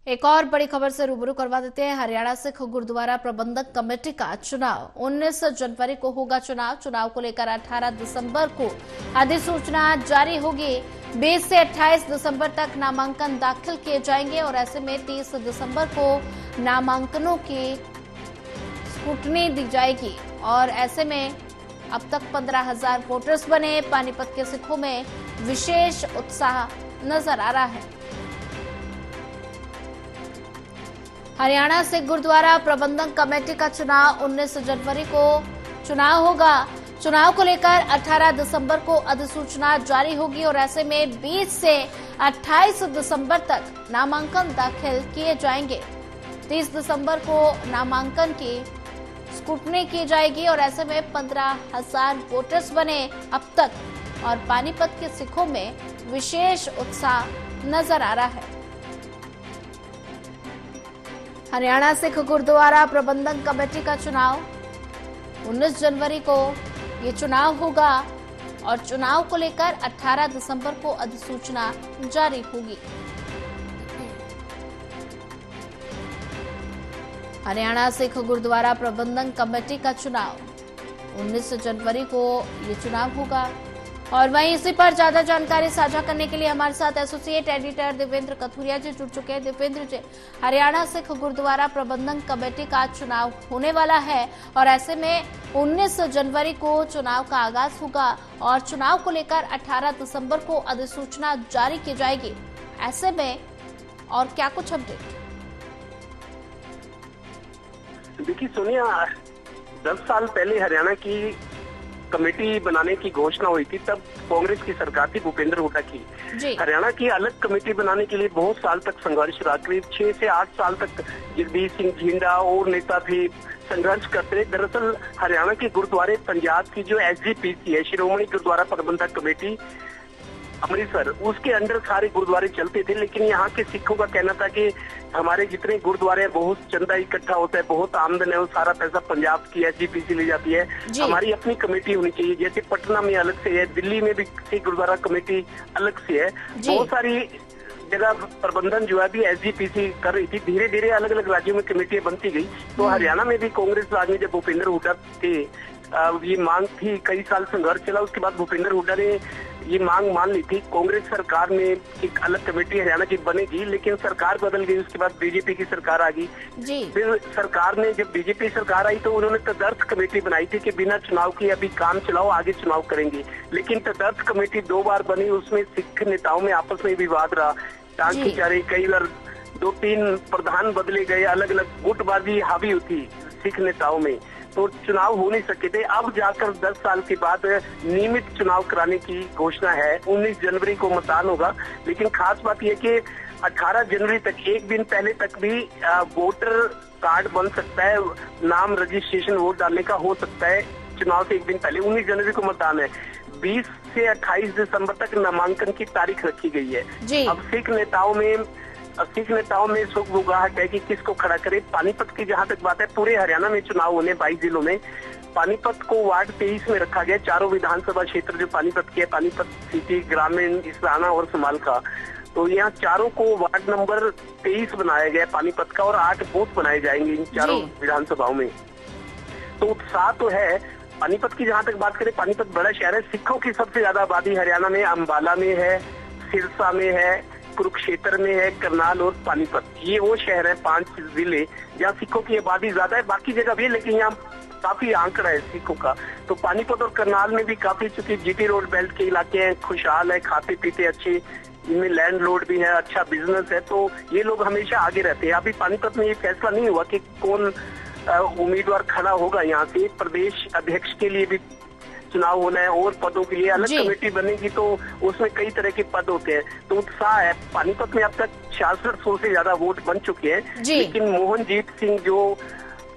एक और बड़ी खबर से रूबरू करवा देते हैं। हरियाणा सिख गुरुद्वारा प्रबंधक कमेटी का चुनाव 19 जनवरी को होगा। चुनाव को लेकर 18 दिसंबर को अधिसूचना जारी होगी। 20 से 28 दिसंबर तक नामांकन दाखिल किए जाएंगे और ऐसे में 30 दिसंबर को नामांकनों की स्क्रूटनी दी जाएगी और ऐसे में अब तक 15,000 वोटर्स बने। पानीपत के सिखों में विशेष उत्साह नजर आ रहा है। हरियाणा सिख गुरुद्वारा प्रबंधक कमेटी का चुनाव 19 जनवरी को चुनाव होगा। चुनाव को लेकर 18 दिसंबर को अधिसूचना जारी होगी और ऐसे में 20 से 28 दिसंबर तक नामांकन दाखिल किए जाएंगे। 30 दिसंबर को नामांकन की स्क्रूटनी की जाएगी और ऐसे में 15,000 वोटर्स बने अब तक और पानीपत के सिखों में विशेष उत्साह नजर आ रहा है। हरियाणा सिख गुरुद्वारा प्रबंधक कमेटी का चुनाव 19 जनवरी को ये चुनाव होगा और चुनाव को लेकर 18 दिसंबर को अधिसूचना जारी होगी। हरियाणा सिख गुरुद्वारा प्रबंधक कमेटी का चुनाव 19 जनवरी को ये चुनाव होगा और वहीं इसी पर ज्यादा जानकारी साझा करने के लिए हमारे साथ एसोसिएट एडिटर देवेंद्र कथुरिया जी जुड़ चुके हैं। देवेंद्र जी, हरियाणा सिख गुरुद्वारा प्रबंधक कमेटी का चुनाव होने वाला है और ऐसे में 19 जनवरी को चुनाव का आगाज होगा और चुनाव को लेकर 18 दिसंबर को अधिसूचना जारी की जाएगी। ऐसे में और क्या कुछ अपडेट? देखिए सोनिया, 10 साल पहले हरियाणा की कमेटी बनाने की घोषणा हुई थी, तब कांग्रेस की सरकार थी भूपेंद्र हुड्डा की। हरियाणा की अलग कमेटी बनाने के लिए बहुत साल तक संघर्ष रहा। करीब 6 से 8 साल तक जगदीश सिंह झिंडा और नेता भी संघर्ष करते रहे। दरअसल हरियाणा के गुरुद्वारे पंजाब की जो SGPC है, श्रोमणी गुरुद्वारा प्रबंधक कमेटी अमृतसर, उसके अंडर सारे गुरुद्वारे चलते थे। लेकिन यहाँ के सिखों का कहना था कि हमारे जितने गुरुद्वारे हैं बहुत चंदा इकट्ठा होता है, बहुत आमदन है, वो सारा पैसा पंजाब की SGPC ले जाती है। हमारी अपनी कमेटी होनी चाहिए। जैसे पटना में अलग से है, दिल्ली में भी सिख गुरुद्वारा कमेटी अलग से है। बहुत सारी जगह प्रबंधन जो है अभी SGPC कर रही थी। धीरे धीरे अलग अलग राज्यों में कमेटियां बनती गई। तो हरियाणा में भी कांग्रेस राज में जब भूपेंद्र हुड्डा थे, ये मांग थी, कई साल संघर्ष चला। उसके बाद भूपेंद्र हुड्डा ने ये मांग मान ली थी। कांग्रेस सरकार में एक अलग कमेटी हरियाणा की बनेगी, लेकिन सरकार बदल गई। उसके बाद बीजेपी की सरकार आ गई। फिर सरकार ने, जब बीजेपी सरकार आई तो उन्होंने तदर्थ कमेटी बनाई थी कि बिना चुनाव के अभी काम चलाओ, आगे चुनाव करेंगे। लेकिन तदर्थ कमेटी 2 बार बनी, उसमें सिख नेताओं में आपस में विवाद रहा, टांग खिंचा रही, कई बार 2-3 प्रधान बदले गए, अलग अलग गुटबाजी हावी होती सिख नेताओं में, तो चुनाव हो नहीं सके थे। अब जाकर 10 साल के बाद नियमित चुनाव कराने की घोषणा है। 19 जनवरी को मतदान होगा। लेकिन खास बात यह कि 18 जनवरी तक, एक दिन पहले तक भी वोटर कार्ड बन सकता है, नाम रजिस्ट्रेशन वोट डालने का हो सकता है। चुनाव से एक दिन पहले 19 जनवरी को मतदान है। 20 से 28 दिसंबर तक नामांकन की तारीख रखी गई है। अब सिख नेताओं में सुख बुगाहट है कि किसको खड़ा करे। पानीपत की जहां तक बात है, पूरे हरियाणा में चुनाव होने 22 जिलों में। पानीपत को वार्ड 23 में रखा गया। 4 विधानसभा क्षेत्र जो पानीपत के है, पानीपत सिटी, ग्रामीण, इसराना और समालखा, तो यहाँ चारों को वार्ड नंबर 23 बनाया गया पानीपत का और 8 बूथ बनाए जाएंगे इन चारों विधानसभाओं में। तो उत्साह तो है। पानीपत की जहां तक बात करें, पानीपत बड़ा शहर है। सिखों की सबसे ज्यादा आबादी हरियाणा में अम्बाला में है, सिरसा में है, कुरुक्षेत्र में है, करनाल और पानीपत। ये वो शहर है, 5 जिले जहाँ सिखों की आबादी ज्यादा है। बाकी जगह भी है, लेकिन यहाँ काफी आंकड़ा है सिखों का। तो पानीपत और करनाल में भी काफी, चूंकि GT रोड बेल्ट के इलाके हैं, खुशहाल है, खाते पीते अच्छे, इनमें लैंड लोड भी है, अच्छा बिजनेस है, तो ये लोग हमेशा आगे रहते हैं। अभी पानीपत में ये फैसला नहीं हुआ कि कौन उम्मीदवार खड़ा होगा। यहाँ से प्रदेश अध्यक्ष के लिए भी चुनाव होना है और पदों के लिए अलग कमेटी बनेगी, तो उसमें कई तरह के पद होते हैं। तो उत्साह है। पानीपत में अब तक 6600 से ज्यादा वोट बन चुके हैं। लेकिन मोहनजीत सिंह जो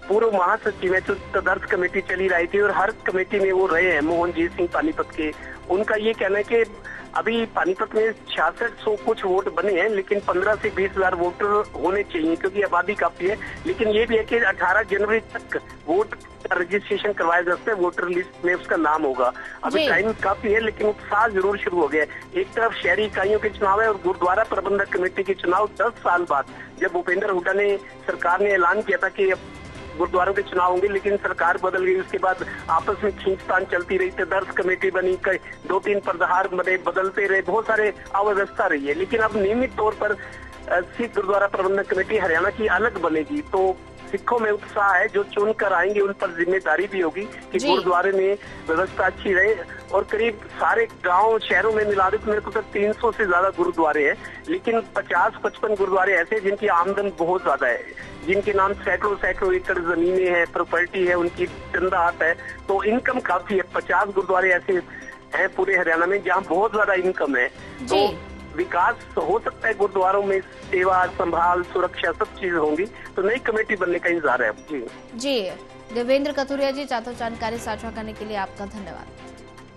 पूर्व महासचिव है, जो तदर्थ कमेटी चली रही थी और हर कमेटी में वो रहे हैं, मोहनजीत सिंह पानीपत के, उनका ये कहना है कि अभी पानीपत में 6600 कुछ वोट बने हैं, लेकिन 15 से 20,000 वोटर होने चाहिए क्योंकि आबादी काफी है। लेकिन ये भी है कि 18 जनवरी तक वोट का रजिस्ट्रेशन करवाया जा सकता है, वोटर लिस्ट में उसका नाम होगा। अभी टाइम काफी है, लेकिन उत्साह जरूर शुरू हो गया है। एक तरफ शहरी इकाइयों के चुनाव है और गुरुद्वारा प्रबंधक कमेटी के चुनाव 10 साल बाद, जब भूपेंद्र हुड्डा ने सरकार ने ऐलान किया था कि गुरुद्वारों के चुनाव होंगे, लेकिन सरकार बदल गई। उसके बाद आपस में खींचतान चलती रही, तदर्थ कमेटी बनी, 2-3 प्रधार बने, बदलते रहे, बहुत सारे अव्यवस्था रही है। लेकिन अब नियमित तौर पर सिख गुरुद्वारा प्रबंधक कमेटी हरियाणा की अलग बनेगी, तो सिखों में उत्साह है। जो चुनकर आएंगे उन पर जिम्मेदारी भी होगी कि गुरुद्वारे में व्यवस्था अच्छी रहे। और करीब सारे गांव शहरों में मिला दे तो मेरे को तो 300 से ज्यादा गुरुद्वारे हैं, लेकिन 50-55 गुरुद्वारे ऐसे जिनकी आमदन बहुत ज्यादा है, जिनके नाम सैकड़ों एकड़ जमीनें हैं, प्रॉपर्टी है, उनकी चंदा आता है, तो इनकम काफी है। 50 गुरुद्वारे ऐसे हैं पूरे हरियाणा में जहाँ बहुत ज्यादा इनकम है। तो विकास हो सकता है गुरुद्वारों में, सेवा संभाल सुरक्षा सब चीजें होंगी, तो नई कमेटी बनने का इंतजार है। जी देवेंद्र कथुरिया जी, चाहता जानकारी साझा करने के लिए आपका धन्यवाद।